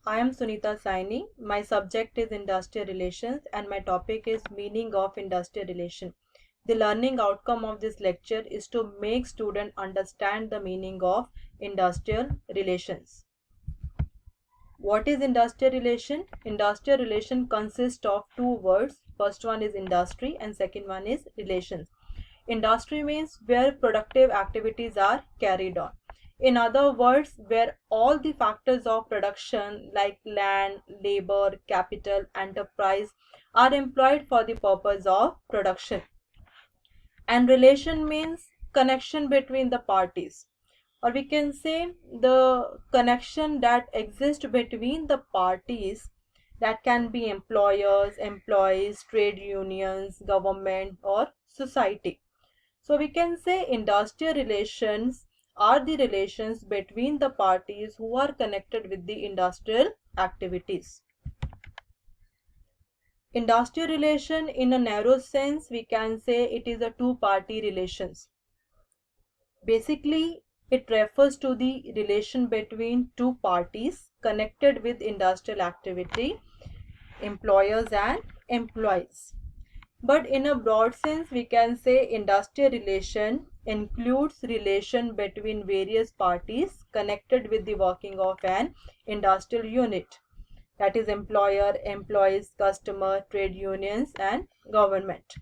I am Sunita Saini. My subject is industrial relations and my topic is meaning of industrial relation. The learning outcome of this lecture is to make students understand the meaning of industrial relations. What is industrial relation? Industrial relation consists of two words. First one is industry and second one is relations. Industry means where productive activities are carried on. In other words, where all the factors of production like land, labor, capital, enterprise are employed for the purpose of production. And relation means connection between the parties, or we can say the connection that exists between the parties, that can be employers, employees, trade unions, government, or society. So we can say industrial relations are the relations between the parties who are connected with the industrial activities. Industrial relation in a narrow sense, we can say it is a two-party relations. Basically, it refers to the relation between two parties connected with industrial activity, employers and employees. But in a broad sense, we can say industrial relation includes relation between various parties connected with the working of an industrial unit, that is employer, employees, customer, trade unions and government.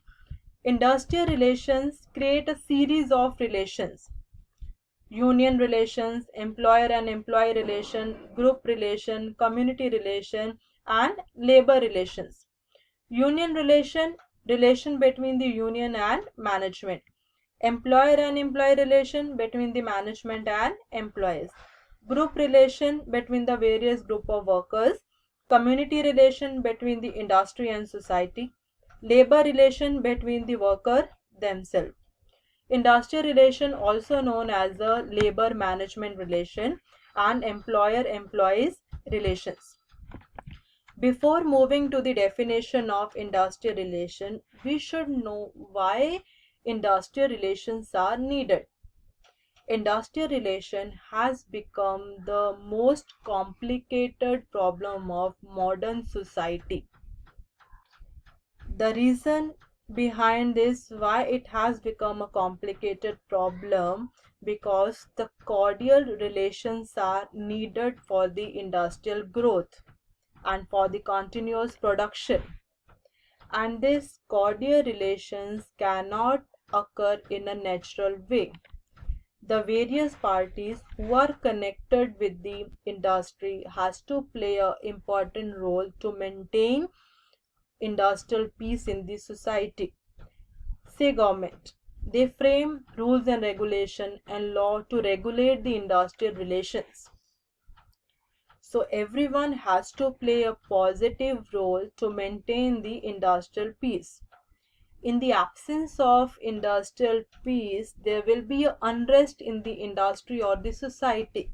Industrial relations create a series of relations: union relations, employer and employee relation, group relation, community relation and labor relations. Union relation, relation between the union and management. Employer and employee relation, between the management and employees. Group relation, between the various group of workers. Community relation, between the industry and society. Labor relation, between the worker themselves. Industrial relation, also known as the labor management relation, and employer employees relations. Before moving to the definition of industrial relation, we should know why industrial relations are needed. Industrial relation has become the most complicated problem of modern society. The reason behind this, why it has become a complicated problem, because the cordial relations are needed for the industrial growth and for the continuous production, and these cordial relations cannot occur in a natural way. The various parties who are connected with the industry has to play an important role to maintain industrial peace in the society. Say government, they frame rules and regulation and law to regulate the industrial relations. So everyone has to play a positive role to maintain the industrial peace. In the absence of industrial peace, there will be unrest in the industry or the society,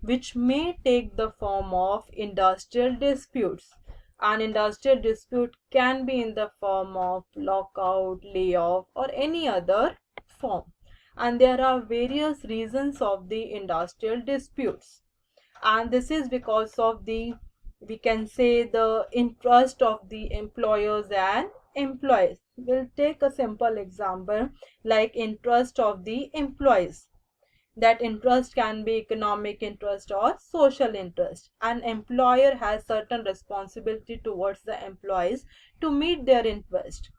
which may take the form of industrial disputes. An industrial dispute can be in the form of lockout, layoff, or any other form. And there are various reasons of the industrial disputes, and this is because of the, we can say, the interest of the employers and employees. We'll take a simple example like interest of the employees. That interest can be economic interest or social interest. An employer has certain responsibility towards the employees to meet their interest.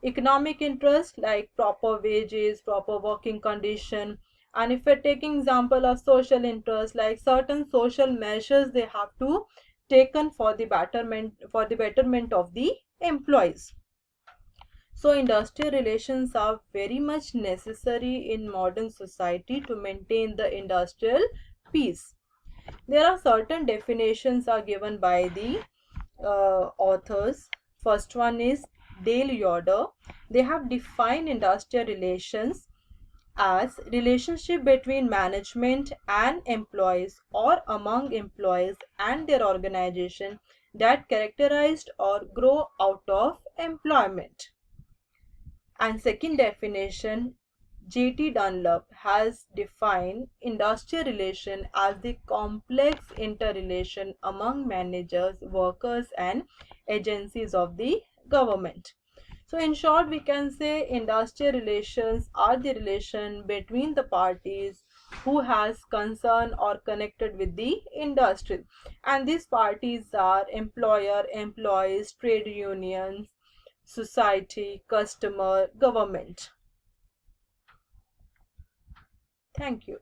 Economic interest like proper wages, proper working condition, and if we're taking example of social interest, like certain social measures they have to taken for the betterment of the employees. So industrial relations are very much necessary in modern society to maintain the industrial peace. There are certain definitions are given by the authors. First one is Dale Yoder. They have defined industrial relations as relationship between management and employees or among employees and their organization that characterized or grow out of employment. And second definition, J.T. Dunlop has defined industrial relation as the complex interrelation among managers, workers, and agencies of the government. So, in short, we can say industrial relations are the relation between the parties who has concern or connected with the industry, and these parties are employer, employees, trade unions, society, customer, government. Thank you.